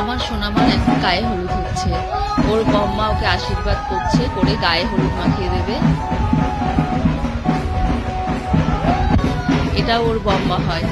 আমার সোনামান এখন গায়ে হলুদ হচ্ছে, ওর বম্মা ওকে আশীর্বাদ করছে, করে গায়ে হলুদ মাখিয়ে দেবে। এটা ওর বম্মা হয়।